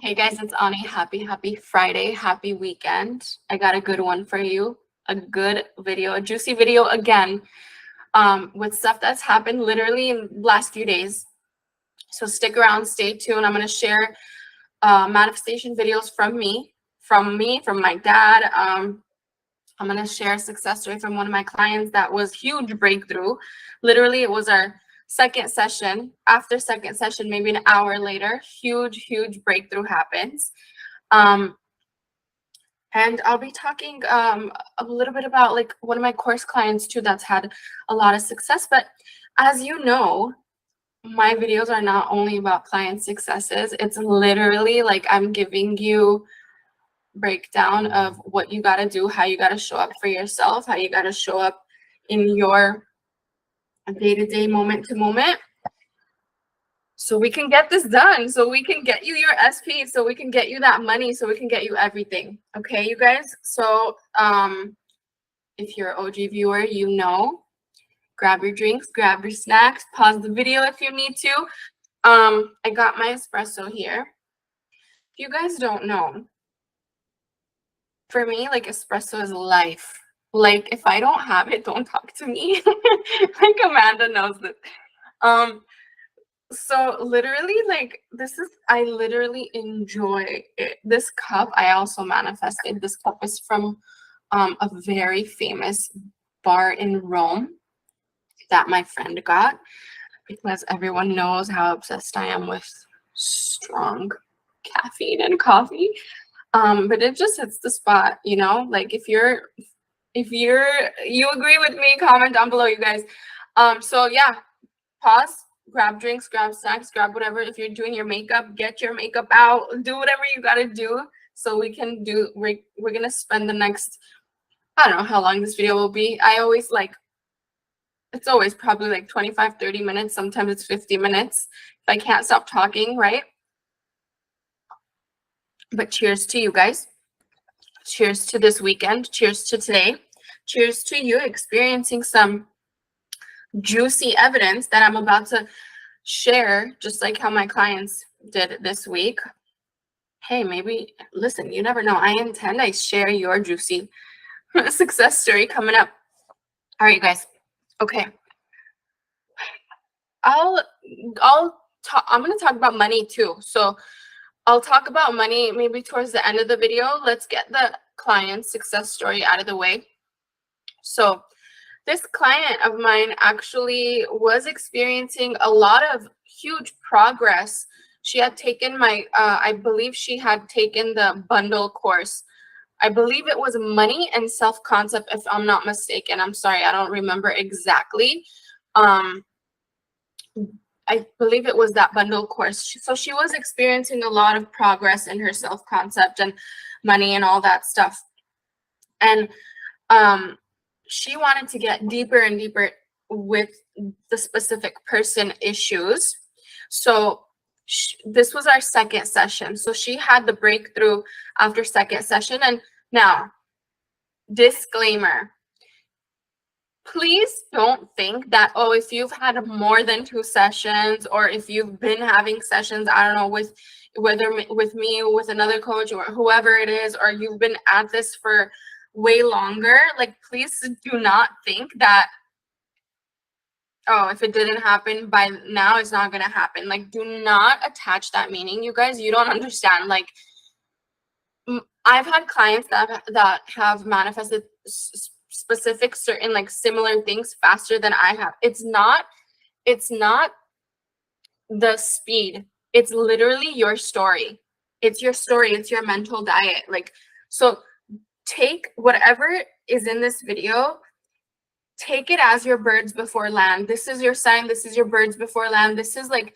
Hey guys, it's Ani. Happy Friday. Happy weekend. I got a good one for you. A good video, a juicy video again, with stuff that's happened literally in the last few days. So stick around, stay tuned. I'm gonna share manifestation videos from my dad. I'm gonna share a success story from one of my clients that was huge breakthrough. Literally, it was our second session. After second session, maybe an hour later, huge breakthrough happens. And I'll be talking a little bit about like one of my course clients too that's had a lot of success. But as you know, my videos are not only about client successes. It's literally like I'm giving you breakdown of what you got to do, how you got to show up for yourself, how you got to show up in your day-to-day, moment-to-moment, so we can get this done, so we can get you your SP, so we can get you that money, so we can get you everything. Okay, you guys? So if you're an OG viewer, you know, grab your drinks, grab your snacks, pause the video if you need to. I got my espresso here. If you guys don't know, for me, like, espresso is life. Like, if I don't have it, don't talk to me. Like, Amanda knows this. So literally, like, I literally enjoy it. This cup, I also manifested. This cup is from a very famous bar in Rome that my friend got, because everyone knows how obsessed I am with strong caffeine and coffee. But it just hits the spot, you know? Like, if you agree with me, comment down below, you guys. So yeah, pause, grab drinks, grab snacks, grab whatever. If you're doing your makeup, get your makeup out, do whatever you gotta do, so we can do. We're gonna spend the next, I don't know how long this video will be. It's always probably like 25-30 minutes. Sometimes it's 50 minutes if I can't stop talking, right? But cheers to you guys. Cheers to this weekend. Cheers to today. Cheers to you experiencing some juicy evidence that I'm about to share, just like how my clients did this week. Hey, maybe, listen, you never know. I share your juicy success story coming up. All right, you guys. Okay. I'm going to talk about money too. So I'll talk about money maybe towards the end of the video. Let's get the client success story out of the way. So this client of mine actually was experiencing a lot of huge progress. She had taken I believe she had taken the bundle course. I believe it was money and self-concept, if I'm not mistaken. I'm sorry, I don't remember exactly. I believe it was that bundle course. So she was experiencing a lot of progress in her self-concept and money and all that stuff. And she wanted to get deeper and deeper with the specific person issues. So this was our second session. So she had the breakthrough after second session. And now, disclaimer, please don't think that, oh, if you've had more than 2 sessions, or if you've been having sessions, I don't know, whether with me or with another coach or whoever it is, or you've been at this for way longer, like, please do not think that, oh, if it didn't happen by now, it's not going to happen. Like, do not attach that meaning, you guys. You don't understand. Like, I've had clients that have manifested specific, certain, like, similar things faster than I have. It's not the speed. It's literally your story. It's your story. It's your mental diet. Like, so take whatever is in this video, take it as your birds before land. This is your sign. This is your birds before land. This is like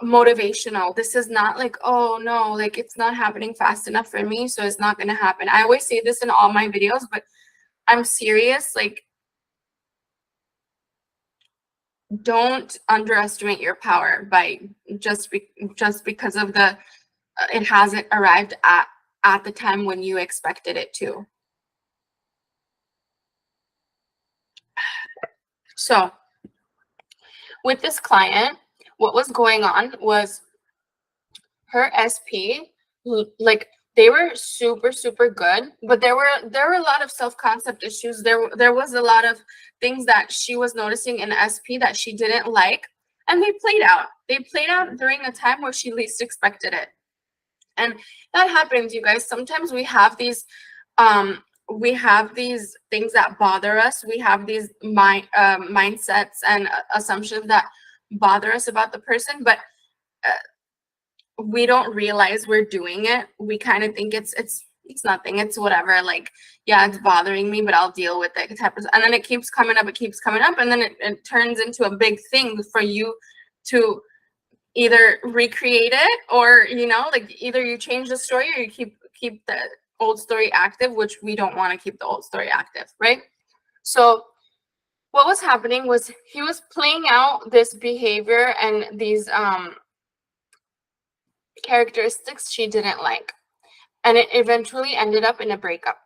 motivational. This is not like, oh no, like, it's not happening fast enough for me, so it's not going to happen. I always say this in all my videos, but I'm serious. Like, don't underestimate your power by just because of it hasn't arrived at the time when you expected it to. So with this client, what was going on was her SP, like they were super, super good, but there were a lot of self-concept issues. There was a lot of things that she was noticing in SP that she didn't like, and they played out. They played out during a time where she least expected it. And that happens, you guys. Sometimes we have these things that bother us. We have these mindsets and assumptions that bother us about the person, but we don't realize we're doing it. We kind of think it's nothing, it's whatever, like, yeah, it's bothering me, but I'll deal with it type of, and then it keeps coming up, and then it turns into a big thing for you to either recreate it, or, you know, like either you change the story or you keep the old story active, which we don't want to keep the old story active, right? So what was happening was he was playing out this behavior and these characteristics she didn't like, and it eventually ended up in a breakup,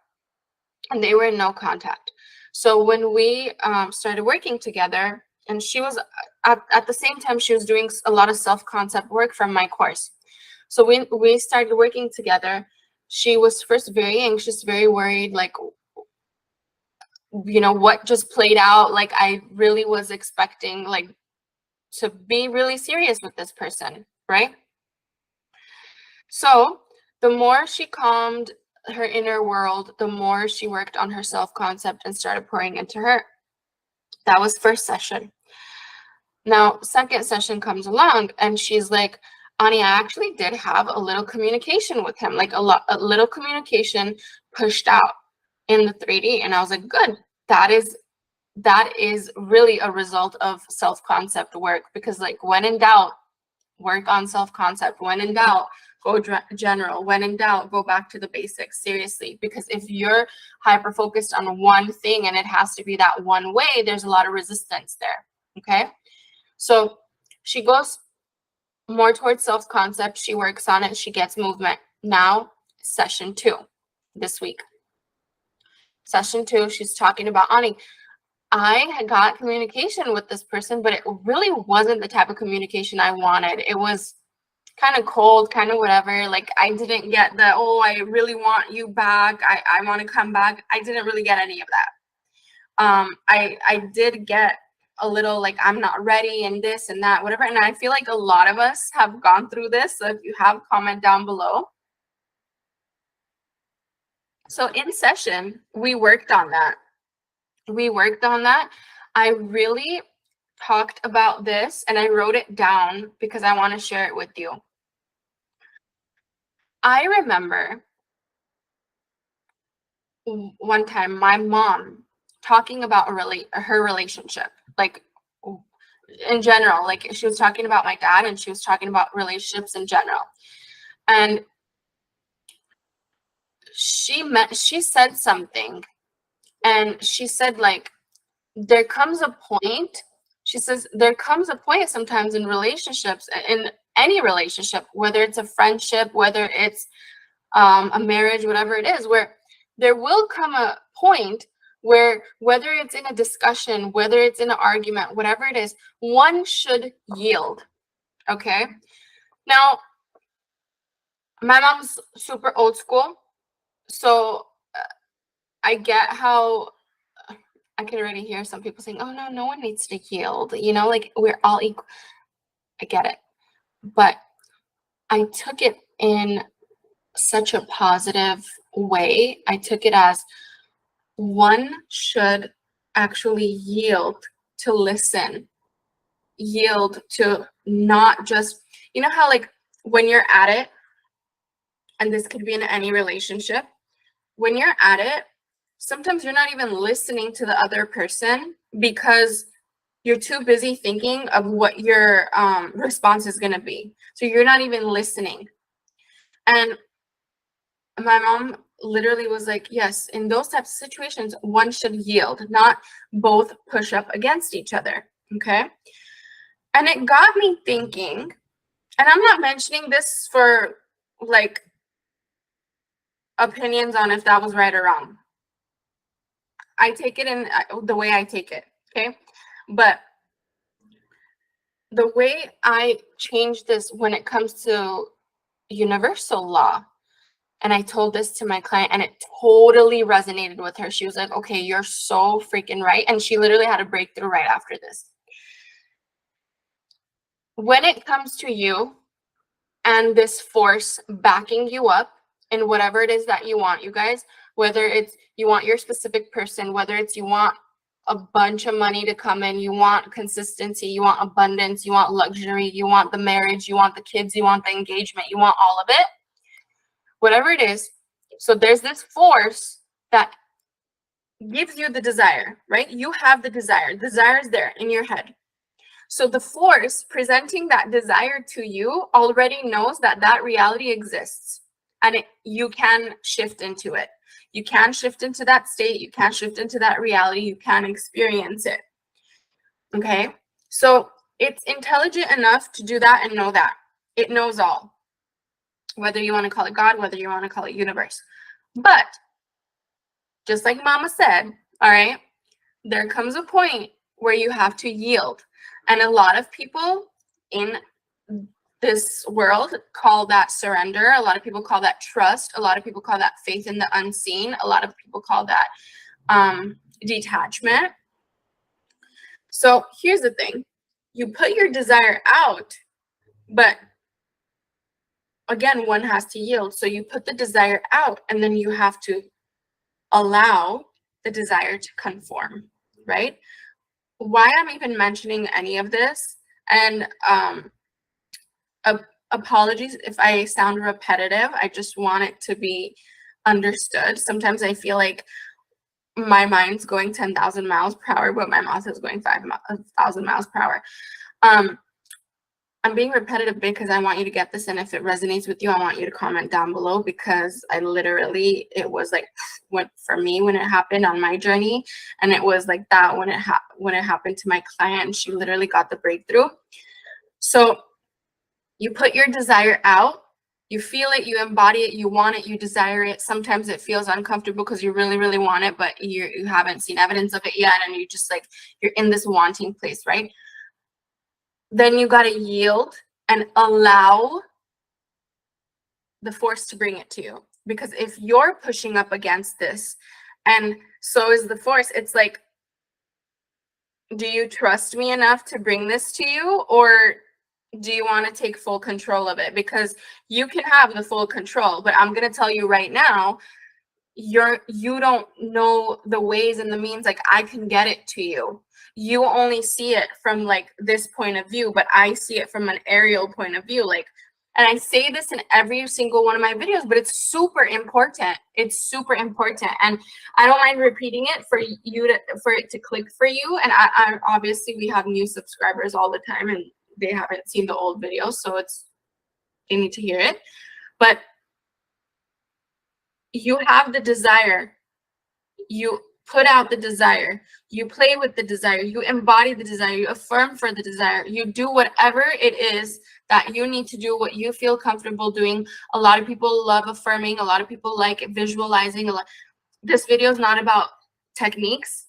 and they were in no contact. So when we started working together, and she was at the same time she was doing a lot of self-concept work from my course. So when we started working together, she was first very anxious, very worried, like, you know, what just played out. Like, I really was expecting, like, to be really serious with this person, right? So the more she calmed her inner world, the more she worked on her self-concept and started pouring into her. That was first session. Now, second session comes along, and she's like, Ani, I actually did have a little communication with him, like a little communication pushed out in the 3D. And I was like, good. That is really a result of self-concept work, because, like, when in doubt, work on self-concept. When in doubt, go general. When in doubt, go back to the basics. Seriously, because if you're hyper focused on one thing and it has to be that one way, there's a lot of resistance there. Okay, so she goes more towards self-concept. She works on it. She gets movement. Now, session 2 this week. Session 2, she's talking about, Ani, I had got communication with this person, but it really wasn't the type of communication I wanted. It was kind of cold, kind of whatever. Like, I didn't get the, oh, I really want you back, I want to come back. I didn't really get any of that. I did get a little, like, I'm not ready and this and that, whatever. And I feel like a lot of us have gone through this. So if you have, comment down below. So in session, we worked on that. I really talked about this, and I wrote it down because I want to share it with you. I remember one time my mom talking about her relationship, like, in general. Like, she was talking about my dad, and she was talking about relationships in general. And she said something, and she said, like, there comes a point, she says, there comes a point sometimes in relationships, in any relationship, whether it's a friendship, whether it's a marriage, whatever it is, where there will come a point where, whether it's in a discussion, whether it's in an argument, whatever it is, one should yield. Okay, now my mom's super old school, so I get how, I can already hear some people saying, oh, no one needs to yield, you know, like, we're all equal. I get it, but I took it in such a positive way. I took it as, one should actually yield to listen, yield to not just, you know how, like, when you're at it, and this could be in any relationship, when you're at it, sometimes you're not even listening to the other person because you're too busy thinking of what your response is going to be. So you're not even listening. And my mom literally was like, yes, in those types of situations, one should yield, not both push up against each other. Okay. And it got me thinking, and I'm not mentioning this for, like, opinions on if that was right or wrong. I take it in the way I take it. Okay. But the way I change this when it comes to universal law. And I told this to my client and it totally resonated with her. She was like, okay, you're so freaking right. And she literally had a breakthrough right after this. When it comes to you and this force backing you up in whatever it is that you want, you guys, whether it's you want your specific person, whether it's you want a bunch of money to come in, you want consistency, you want abundance, you want luxury, you want the marriage, you want the kids, you want the engagement, you want all of it, whatever it is. So there's this force that gives you the desire, right? You have the desire. Desire is there in your head. So the force presenting that desire to you already knows that that reality exists, and you can shift into it. You can shift into that state. You can shift into that reality. You can experience it. Okay? So it's intelligent enough to do that and know that. It knows all. Whether you want to call it God, whether you want to call it universe. But just like Mama said, all right, there comes a point where you have to yield. And a lot of people in this world call that surrender. A lot of people call that trust. A lot of people call that faith in the unseen. A lot of people call that detachment. So here's the thing. You put your desire out, but again, one has to yield. So you put the desire out, and then you have to allow the desire to conform, right? Why I'm even mentioning any of this, and apologies if I sound repetitive. I just want it to be understood. Sometimes I feel like my mind's going 10,000 miles per hour, but my mouth is going 5,000 miles per hour. I'm being repetitive because I want you to get this, and if it resonates with you, I want you to comment down below, because I literally, it was like for me when it happened on my journey, and it was like that when it happened to my client, and she literally got the breakthrough. So you put your desire out, you feel it, you embody it, you want it, you desire it. Sometimes it feels uncomfortable because you really, really want it, but you haven't seen evidence of it yet, and you just like, you're in this wanting place, right? Then you got to yield and allow the force to bring it to you. Because if you're pushing up against this, and so is the force, it's like, do you trust me enough to bring this to you, or do you want to take full control of it? Because you can have the full control, but I'm going to tell you right now, you don't know the ways and the means. Like, I can get it to you. You only see it from like this point of view, but I see it from an aerial point of view. Like, and I say this in every single one of my videos, but it's super important. It's super important. And I don't mind repeating it for it to click for you. And I obviously, we have new subscribers all the time, and they haven't seen the old videos, so they need to hear it. But you have the desire, you put out the desire, you play with the desire, you embody the desire, you affirm for the desire, you do whatever it is that you need to do, what you feel comfortable doing. A lot of people love affirming, a lot of people like visualizing. This video is not about techniques,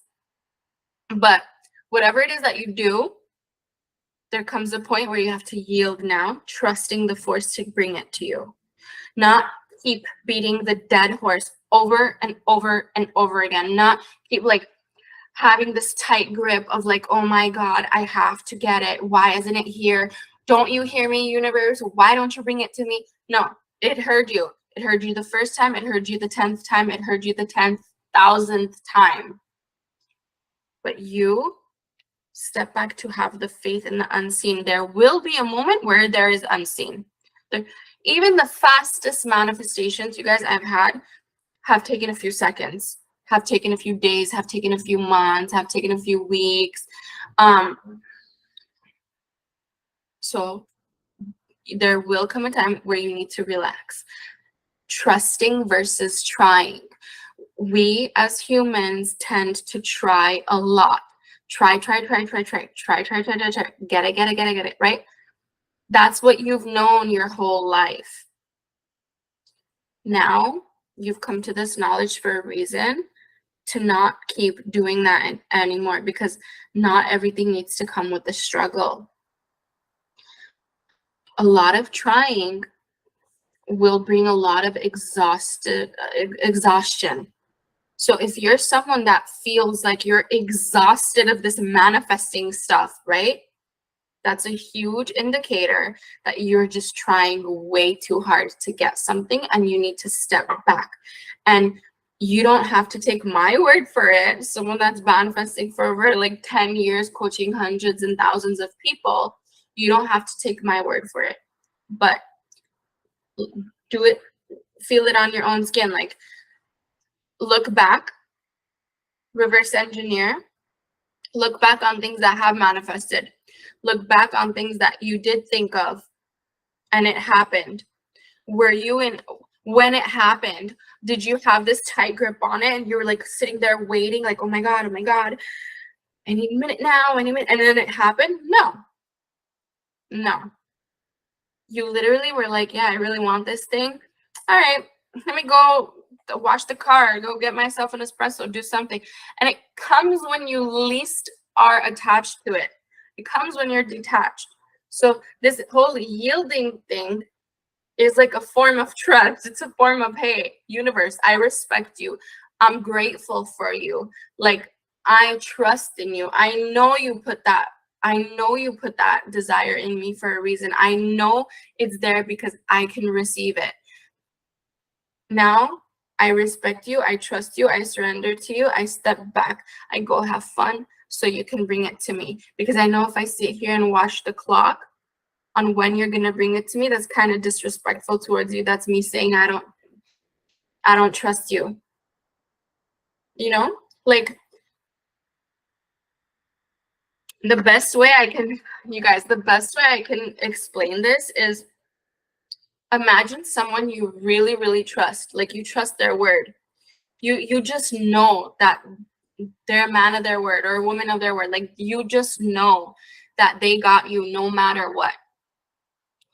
but whatever it is that you do, there comes a point where you have to yield now, trusting the force to bring it to you. Not keep beating the dead horse over and over and over again. Not keep like having this tight grip of like, oh my God, I have to get it. Why isn't it here? Don't you hear me, universe? Why don't you bring it to me? No, it heard you. It heard you the first time. It heard you the 10th time. It heard you the 10,000th time. But you step back to have the faith in the unseen. There will be a moment where there is unseen. Even the fastest manifestations you guys I've had have taken a few seconds, have taken a few days, have taken a few months, have taken a few weeks. So there will come a time where you need to relax. Trusting versus trying. We as humans tend to try a lot. Try. Get it, right? That's what you've known your whole life. Now you've come to this knowledge for a reason, to not keep doing that anymore, because not everything needs to come with the struggle. A lot of trying will bring a lot of exhaustion. So if you're someone that feels like you're exhausted of this manifesting stuff, right? That's a huge indicator that you're just trying way too hard to get something and you need to step back. And you don't have to take my word for it. Someone that's manifesting for over like 10 years, coaching hundreds and thousands of people, you don't have to take my word for it. But do it, feel it on your own skin. Like, look back, reverse engineer, look back on things that have manifested. Look back on things that you did think of and it happened. Were you in, when it happened, did you have this tight grip on it and you were like sitting there waiting, like, oh my God, I need a minute now, I need a minute, and then it happened? No. You literally were like, yeah, I really want this thing. All right, let me go wash the car, go get myself an espresso, do something. And it comes when you least are attached to it. It comes when you're detached. So this whole yielding thing is like a form of trust. It's a form of, hey, universe, I respect you. I'm grateful for you. Like, I trust in you. I know you put that desire in me for a reason. I know it's there because I can receive it. Now, I respect you. I trust you. I surrender to you. I step back. I go have fun so you can bring it to me. Because I know if I sit here and watch the clock on when you're going to bring it to me, that's kind of disrespectful towards you. That's me saying I don't trust you. You know? Like, the best way I can explain this is, imagine someone you really, really trust. Like, you trust their word. You just know that they're a man of their word or a woman of their word. Like, you just know that they got you no matter what,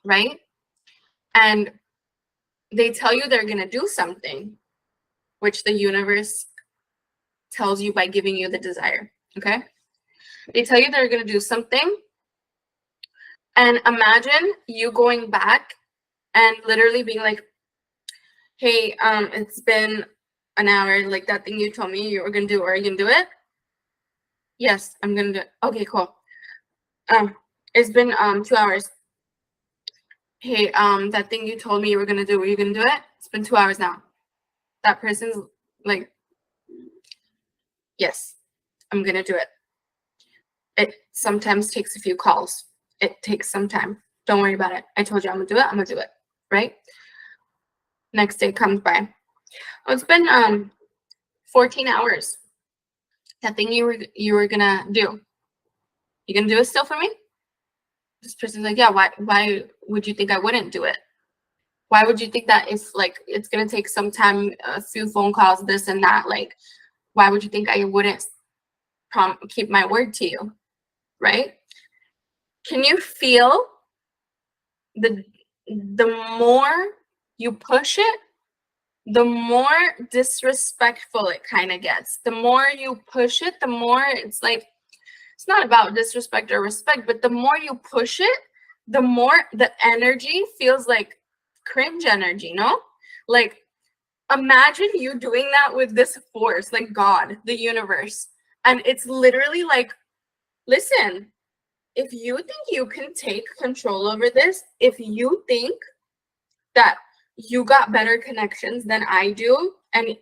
right? And they tell you they're going to do something, which the universe tells you by giving you the desire, okay? They tell you they're going to do something, and imagine you going back and literally being like, hey, it's been an hour, like that thing you told me you were going to do, are you going to do it? Yes, I'm going to do it. Okay, cool. It's been 2 hours. Hey, that thing you told me you were going to do, were you going to do it? It's been 2 hours now. That person's like, yes, I'm going to do it. It sometimes takes a few calls. It takes some time. Don't worry about it. I told you I'm going to do it. I'm going to do it, right? Next day comes by. Oh, it's been 14 hours. That thing you were going to do. You going to do it still for me? This person's like, yeah, why would you think I wouldn't do it? Why would you think that if, like, it's going to take some time, a few phone calls, this and that, like, why would you think I wouldn't keep my word to you, right? Can you feel the more you push it, the more disrespectful it kind of gets. The more you push it, the more it's like, it's not about disrespect or respect, but the more you push it, the more the energy feels like cringe energy, no? Like, imagine you doing that with this force, like God, the universe. And it's literally like, listen, if you think you can take control over this, if you think that you got better connections than I do, and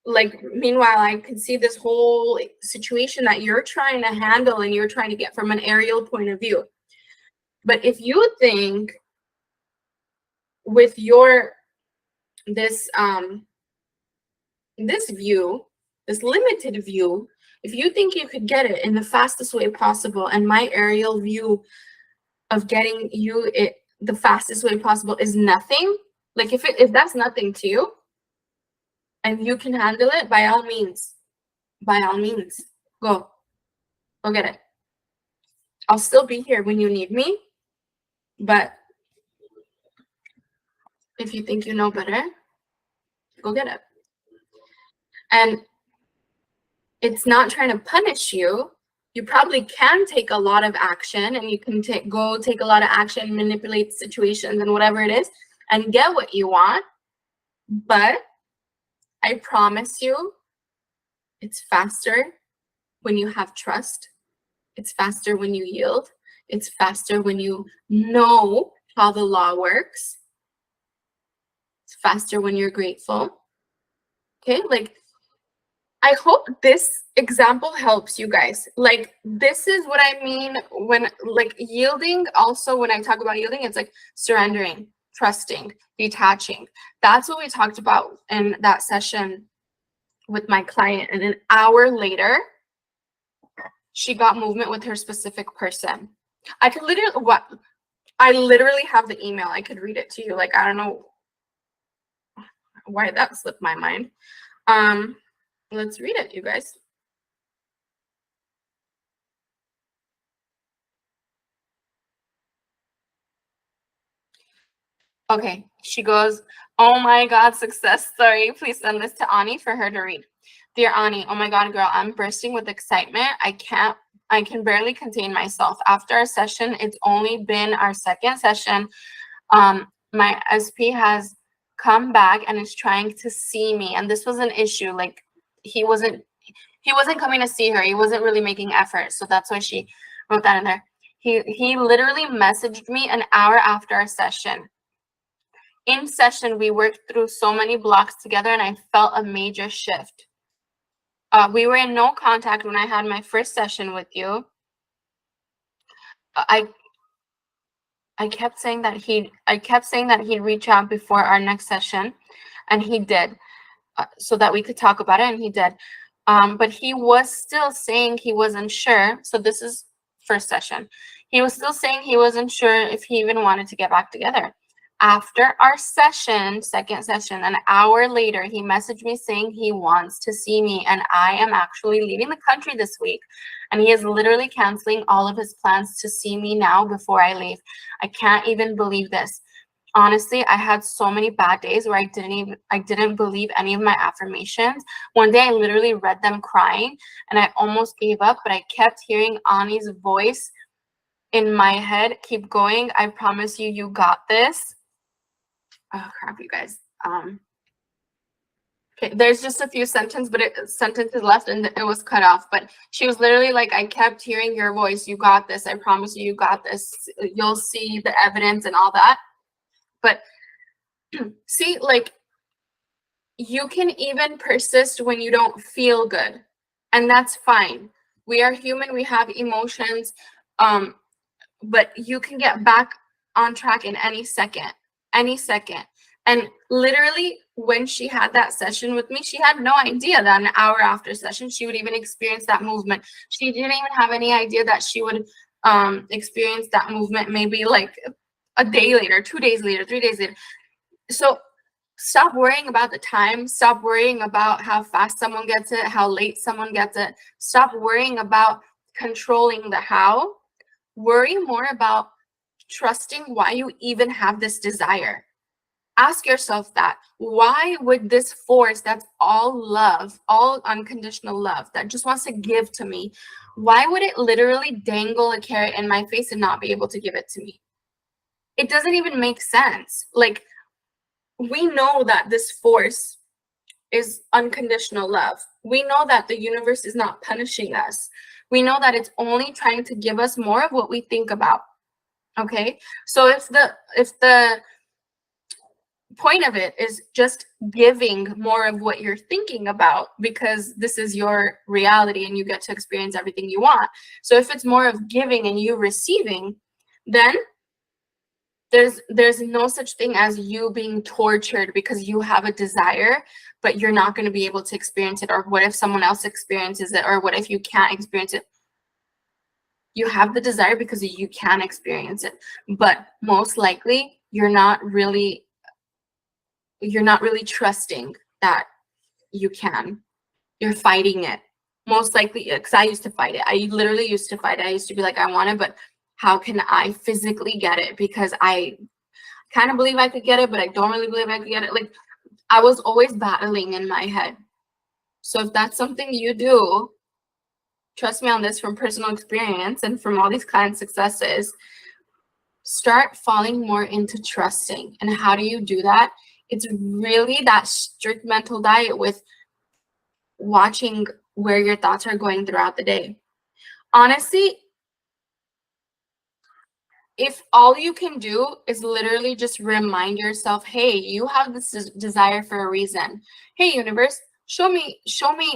like, meanwhile, I can see this whole situation that you're trying to handle and you're trying to get from an aerial point of view. But if you think with your this view, this limited view, if you think you could get it in the fastest way possible, and my aerial view of getting you it the fastest way possible is nothing, like, if that's nothing to you and you can handle it, by all means, go get it. I'll still be here when you need me, but if you think you know better, go get it. And it's not trying to punish you. You probably can take a lot of action, and you can take a lot of action, manipulate situations and whatever it is. and get what you want. But I promise you, it's faster when you have trust. It's faster when you yield. It's faster when you know how the law works. It's faster when you're grateful. Okay, like, I hope this example helps you guys. Like, this is what I mean when, like, yielding. Also, when I talk about yielding, it's like surrendering, trusting, detaching. That's what we talked about in that session with my client. And an hour later, she got movement with her specific person. I literally have the email. I could read it to you. Like, I don't know why that slipped my mind. Let's read it, you guys. Okay, she goes, oh my God, success story. Please send this to Ani for her to read. Dear Ani, oh my God, girl, I'm bursting with excitement. I can barely contain myself. After our session, it's only been our second session. My SP has come back and is trying to see me. And this was an issue. Like, he wasn't coming to see her. He wasn't really making effort. So that's why she wrote that in there. He literally messaged me an hour after our session. In session, we worked through so many blocks together, and I felt a major shift. We were in no contact when I had my first session with you. I kept saying that he'd reach out before our next session, and he did, so that we could talk about it, and he did. But he was still saying he wasn't sure. So this is first session. He was still saying he wasn't sure if he even wanted to get back together. After our session, second session, an hour later, he messaged me saying he wants to see me, and I am actually leaving the country this week, and he is literally canceling all of his plans to see me now before I leave. I can't even believe this. Honestly, I had so many bad days where I didn't believe any of my affirmations. One day I literally read them crying, and I almost gave up, but I kept hearing Ani's voice in my head. Keep going. I promise you, you got this. Oh crap, you guys. Okay, there's just a few sentences left, and it was cut off. But she was literally like, I kept hearing your voice. You got this. I promise you, you got this. You'll see the evidence and all that. But see, like, you can even persist when you don't feel good, and that's fine. We are human. We have emotions. But you can get back on track in any second. And literally, when she had that session with me, she had no idea that an hour after session, she would even experience that movement. She didn't even have any idea that she would experience that movement maybe like a day later, 2 days later, 3 days later. So stop worrying about the time. Stop worrying about how fast someone gets it, how late someone gets it. Stop worrying about controlling the how. Worry more about trusting why you even have this desire. Ask yourself that. Why would this force that's all love, all unconditional love, that just wants to give to me, why would it literally dangle a carrot in my face and not be able to give it to me? It doesn't even make sense. Like, we know that this force is unconditional love. We know that the universe is not punishing us. We know that it's only trying to give us more of what we think about. Okay? So if the point of it is just giving more of what you're thinking about, because this is your reality and you get to experience everything you want. So if it's more of giving and you receiving, then there's no such thing as you being tortured because you have a desire, but you're not going to be able to experience it. Or what if someone else experiences it? Or what if you can't experience it? You have the desire because you can experience it, but most likely you're not really trusting that you can. You're fighting it. Most likely, because I used to fight it. I literally used to fight it. I used to be like, I want it, but how can I physically get it? Because I kind of believe I could get it, but I don't really believe I could get it. Like, I was always battling in my head. So if that's something you do, trust me on this from personal experience and from all these client successes, start falling more into trusting. And how do you do that? It's really that strict mental diet with watching where your thoughts are going throughout the day. Honestly, if all you can do is literally just remind yourself, hey, you have this desire for a reason. Hey, universe, show me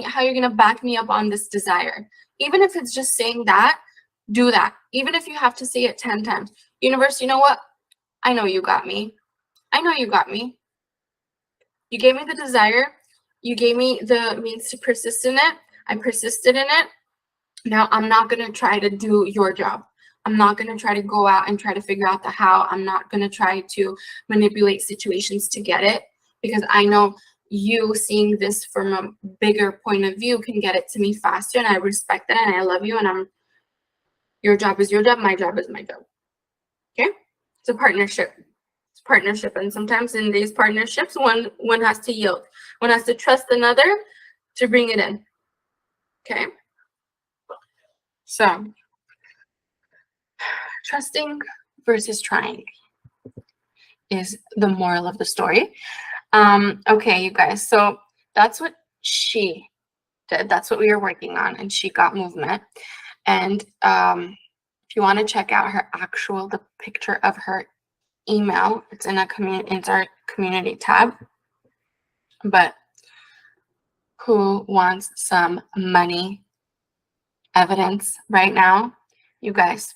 how you're going to back me up on this desire. Even if it's just saying that, do that. Even if you have to say it 10 times. Universe, you know what? I know you got me. I know you got me. You gave me the desire. You gave me the means to persist in it. I persisted in it. Now I'm not going to try to do your job. I'm not going to try to go out and try to figure out the how. I'm not going to try to manipulate situations to get it, because I know you seeing this from a bigger point of view can get it to me faster, and I respect that, and I love you, and your job is your job, my job is my job. Okay? It's a partnership. It's partnership, and sometimes in these partnerships, one has to yield. One has to trust another to bring it in. Okay? So, trusting versus trying is the moral of the story. Okay, you guys, so that's what she did. That's what we were working on, and she got movement. And if you want to check out her the picture of her email, it's in our community tab. But who wants some money evidence right now? You guys,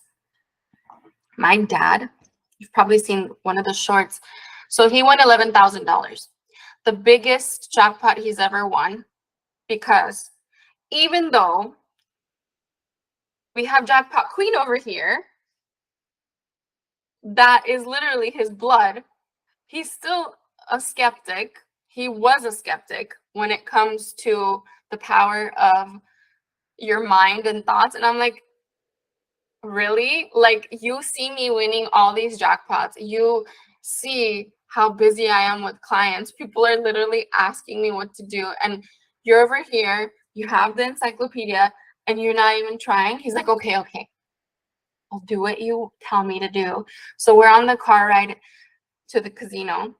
my dad, you've probably seen one of the shorts. So he won $11,000, the biggest jackpot he's ever won, because even though we have Jackpot Queen over here, that is literally his blood, he's still a skeptic. He was a skeptic when it comes to the power of your mind and thoughts. And I'm like, really? Like, you see me winning all these jackpots. You see how busy I am with clients. People are literally asking me what to do. And you're over here, you have the encyclopedia, and you're not even trying. He's like, okay, I'll do what you tell me to do. So we're on the car ride to the casino,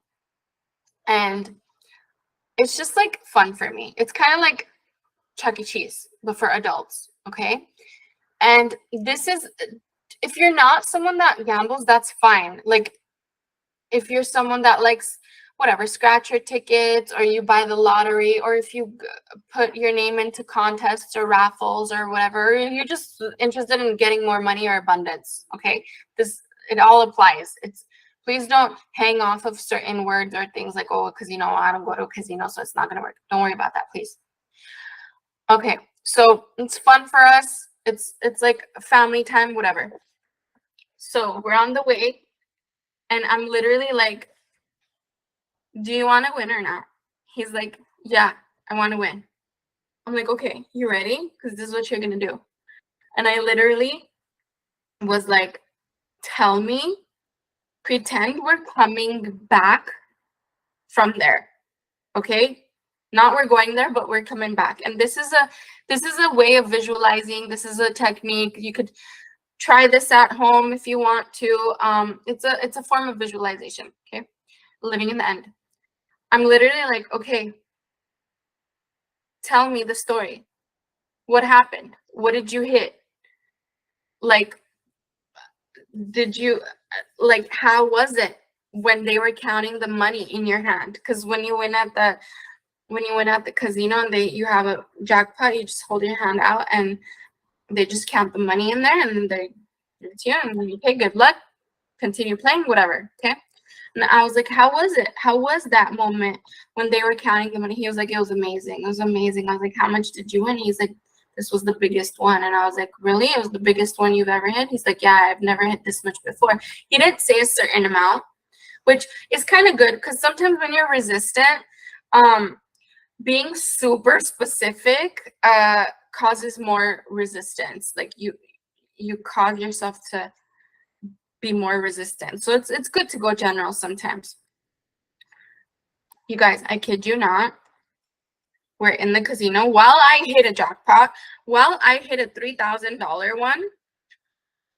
and it's just like fun for me. It's kind of like Chuck E. Cheese, but for adults, okay? And this is, if you're not someone that gambles, that's fine. Like, if you're someone that likes whatever, scratcher tickets, or you buy the lottery, or if you put your name into contests or raffles or whatever, you're just interested in getting more money or abundance, okay? It all applies. Please don't hang off of certain words or things like, oh, a casino, I don't go to a casino, so it's not going to work. Don't worry about that, please. Okay, so it's fun for us. It's like family time, whatever. So we're on the way, and I'm literally like, do you want to win or not? He's like, yeah, I want to win. I'm like, okay, you ready? Because this is what you're going to do. And I literally was like, tell me, pretend we're coming back from there. Okay? Not we're going there, but we're coming back. And this is a way of visualizing. This is a technique. You could try this at home if you want to. It's a form of visualization. Okay? Living in the end. I'm literally like, okay, tell me the story. What happened? What did you hit? Like, did you, like, how was it when they were counting the money in your hand? Because when you win at the casino and you have a jackpot, you just hold your hand out and they just count the money in there, and they give it to you, and you okay, good luck, continue playing, whatever. Okay. And I was like, how was it? How was that moment when they were counting the money? He was like, it was amazing. It was amazing. I was like, how much did you win? He's like, this was the biggest one. And I was like, really? It was the biggest one you've ever hit? He's like, yeah, I've never hit this much before. He didn't say a certain amount, which is kind of good, because sometimes when you're resistant, being super specific causes more resistance. Like, you cause yourself to be more resistant. So it's good to go general sometimes. You guys, I kid you not, we're in the casino. While I hit a jackpot, while I hit a $3,000 one,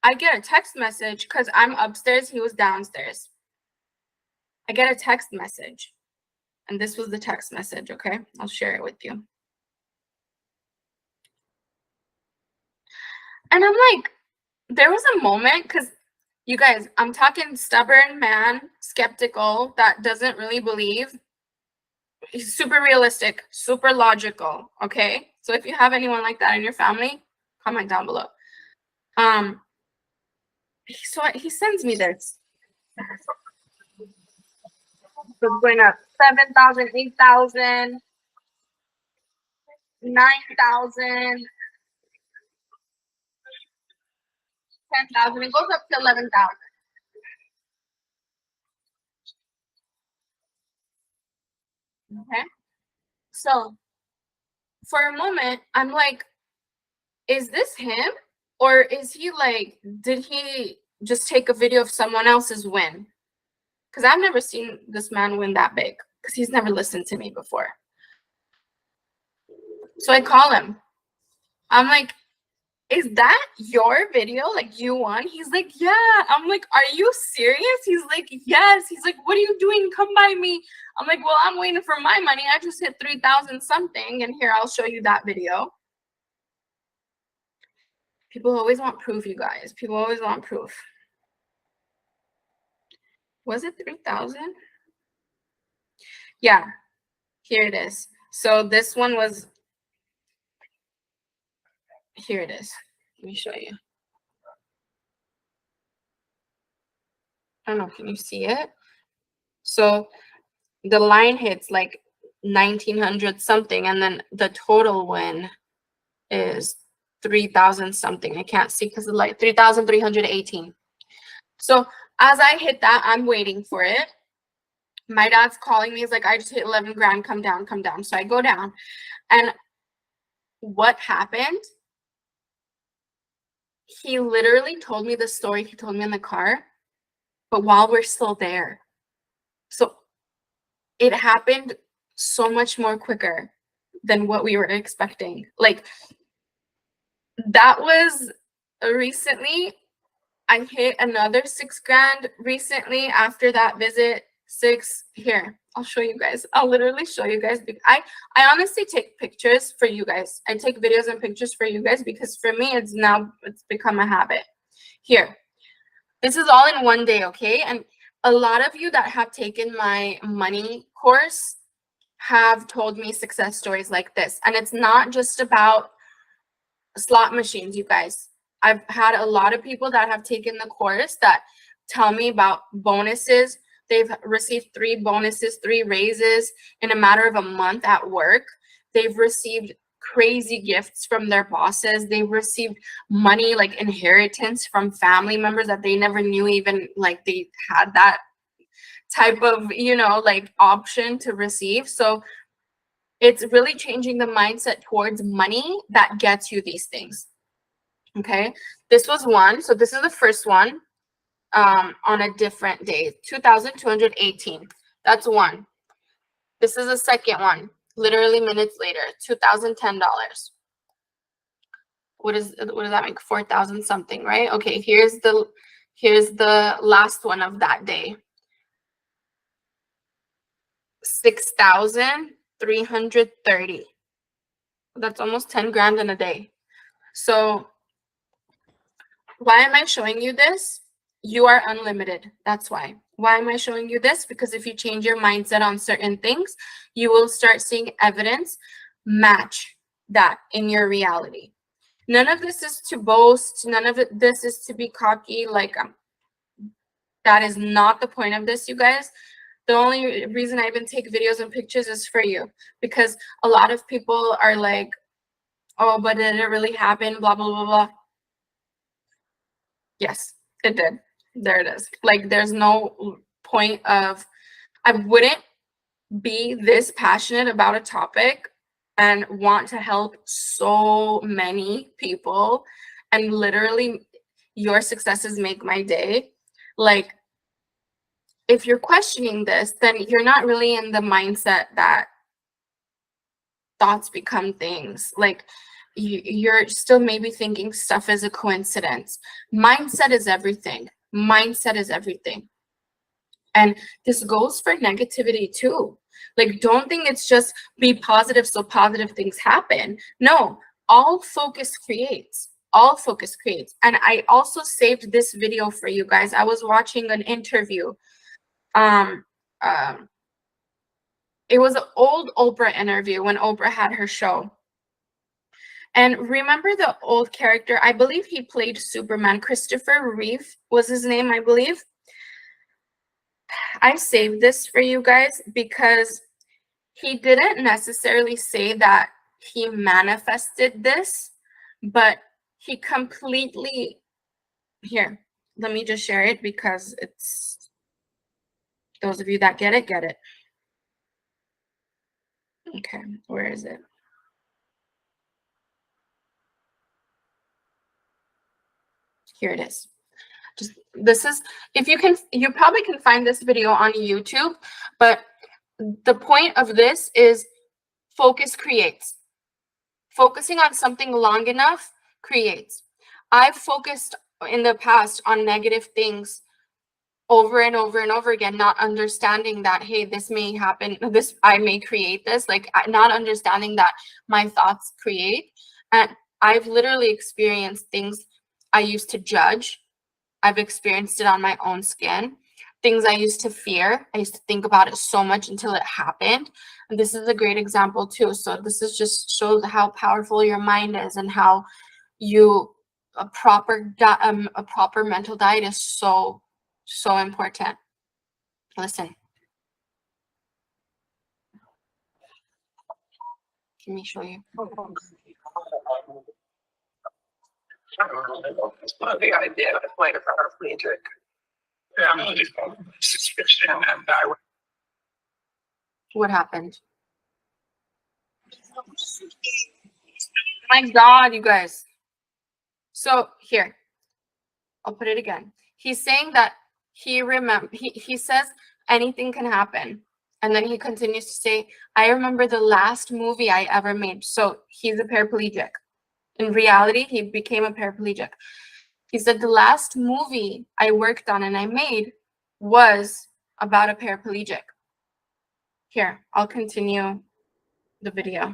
I get a text message because I'm upstairs, he was downstairs. I get a text message, and this was the text message, okay? I'll share it with you. And I'm like, there was a moment, because you guys, I'm talking stubborn man, skeptical, that doesn't really believe. He's super realistic, super logical, okay? So if you have anyone like that in your family, comment down below. So he sends me this. So it's going up 7,000, 8,000, 9,000, 10,000. It goes up to 11,000. Okay. So for a moment, I'm like, is this him? Or is he like, did he just take a video of someone else's win? Because I've never seen this man win that big, because he's never listened to me before. So I call him. I'm like, is that your video? Like, you won? He's like, yeah. I'm like, are you serious? He's like, yes. He's like, what are you doing? Come by me. I'm like, well, I'm waiting for my money. I just hit 3,000 something, and here, I'll show you that video. People always want proof, you guys. People always want proof. Was it 3,000? Yeah, here it is. So this one was, here it is. Let me show you. I don't know, can you see it? So the line hits like 1,900 something, and then the total win is 3,000 something. I can't see because of the light. 3,318. So as I hit that, I'm waiting for it. My dad's calling me. He's like, I just hit 11 grand. Come down, come down. So I go down. And what happened? He literally told me the story he told me in the car, but while we're still there. So it happened so much more quicker than what we were expecting. Like, that was recently. I hit another 6 grand recently after that visit. 6 here. I'll show you guys. I'll literally show you guys. I honestly take pictures for you guys. I take videos and pictures for you guys because for me, it's become a habit. Here. This is all in one day, okay? And a lot of you that have taken my money course have told me success stories like this. And it's not just about slot machines, you guys. I've had a lot of people that have taken the course that tell me about bonuses. They've received 3 bonuses, 3 raises in a matter of a month at work. They've received crazy gifts from their bosses. They've received money, like inheritance from family members that they never knew even like they had that type of, like option to receive. So it's really changing the mindset towards money that gets you these things. Okay, this was one. So this is the first one on a different day, 2,218. That's one. This is the second one, literally minutes later, $2,010. What does that make? 4,000 something, right? Okay, here's the last one of that day. 6,330. That's almost 10 grand in a day. So why am I showing you this? You are unlimited. That's why. Why am I showing you this? Because if you change your mindset on certain things, you will start seeing evidence match that in your reality. None of this is to boast. None of this is to be cocky. Like, that is not the point of this, you guys. The only reason I even take videos and pictures is for you, because a lot of people are like, oh, but did it really happen? Blah, blah, blah, blah. Yes, it did. There it is. Like, there's no point of, I wouldn't be this passionate about a topic and want to help so many people, and literally your successes make my day. Like, if you're questioning this, then you're not really in the mindset that thoughts become things. Like, you're still maybe thinking stuff is a coincidence. Mindset is everything. Mindset is everything. And this goes for negativity too. Like, don't think it's just be positive so positive things happen. No, all focus creates. All focus creates. And I also saved this video for you guys. I was watching an interview. It was an old Oprah interview when Oprah had her show. And remember the old character? I believe he played Superman. Christopher Reeve was his name, I believe. I saved this for you guys because he didn't necessarily say that he manifested this, but he completely, here, let me just share it because it's, those of you that get it, get it. Okay, where is it? Here it is. Just, this is, if you can, you probably can find this video on YouTube, but the point of this is focus creates. Focusing on something long enough creates. I've focused in the past on negative things over and over and over again, not understanding that, hey, this may happen, this, I may create this, like not understanding that my thoughts create. And I've literally experienced things I used to judge. I've experienced it on my own skin. Things I used to fear. I used to think about it so much until it happened. And this is a great example too. So this is just shows how powerful your mind is and how you, a proper mental diet is so important. Listen. Let me show you. The idea of playing a paraplegic. Suspicion, and I would. What happened? My God, you guys. So here, I'll put it again. He's saying that he says anything can happen. And then he continues to say, I remember the last movie I ever made. So he's a paraplegic. In reality, he became a paraplegic. He said the last movie I worked on and I made was about a paraplegic. Here, I'll continue the video.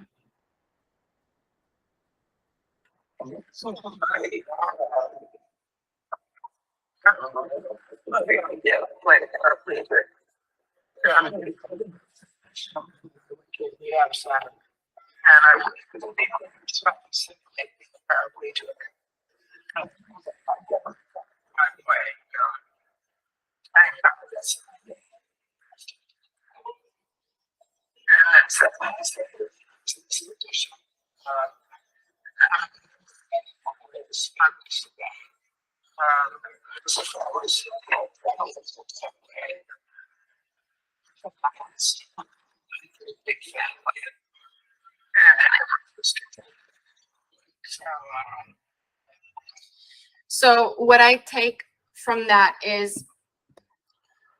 So what I take from that is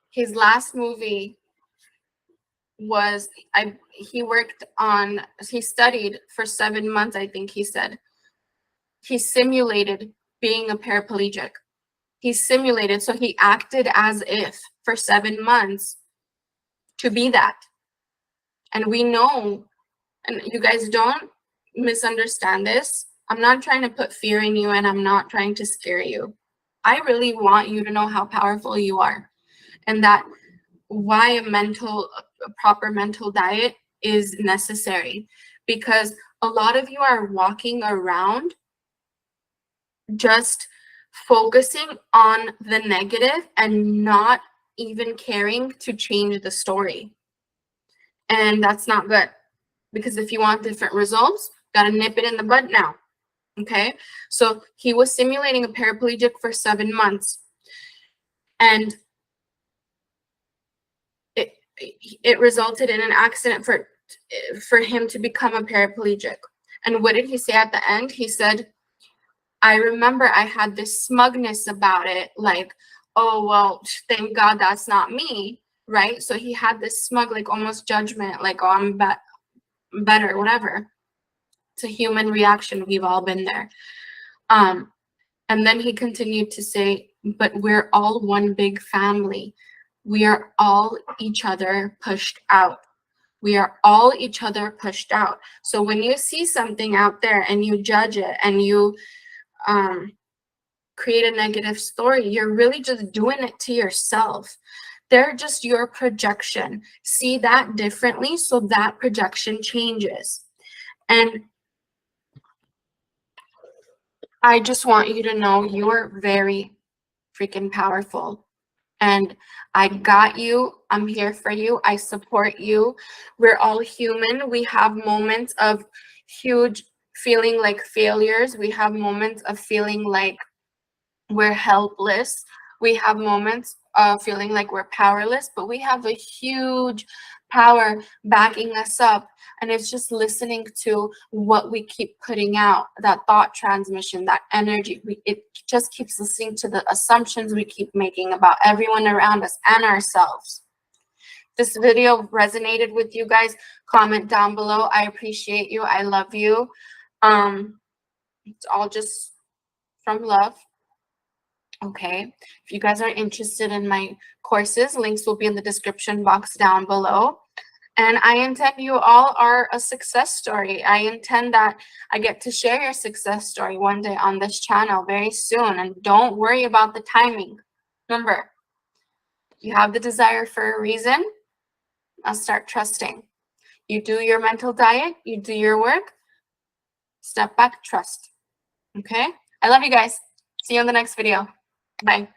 his last movie was, he studied for 7 months, I think he said. He simulated being a paraplegic. He simulated, so he acted as if for 7 months to be that. And we know, and you guys don't misunderstand this. I'm not trying to put fear in you and I'm not trying to scare you. I really want you to know how powerful you are and that why a proper mental diet is necessary, because a lot of you are walking around just focusing on the negative and not even caring to change the story. And that's not good, because if you want different results, gotta nip it in the bud now. Okay, so he was simulating a paraplegic for 7 months, and it resulted in an accident for him to become a paraplegic. And what did he say at the end? He said, I remember I had this smugness about it, like, oh, well, thank God that's not me, right? So he had this smug, like almost judgment, like, oh, I'm better, whatever. It's a human reaction. We've all been there. And then he continued to say, but we're all one big family. We are all each other pushed out. We are all each other pushed out. So when you see something out there and you judge it and you create a negative story, you're really just doing it to yourself. They're just your projection. See that differently so that projection changes. And I just want you to know you're very freaking powerful. And I got you. I'm here for you. I support you. We're all human. We have moments of huge feeling like failures. We have moments of feeling like we're helpless. We have moments of feeling like we're powerless, but we have a huge power backing us up. And it's just listening to what we keep putting out, that thought transmission, that energy. It just keeps listening to the assumptions we keep making about everyone around us and ourselves. This video resonated with you guys. Comment down below. I appreciate you. I love you. It's all just from love. Okay, if you guys are interested in my courses, links will be in the description box down below. And I intend you all are a success story. I intend that I get to share your success story one day on this channel very soon. And don't worry about the timing. Remember, you have the desire for a reason. Now start trusting. You do your mental diet, you do your work, step back, trust. Okay? I love you guys. See you in the next video. Bye.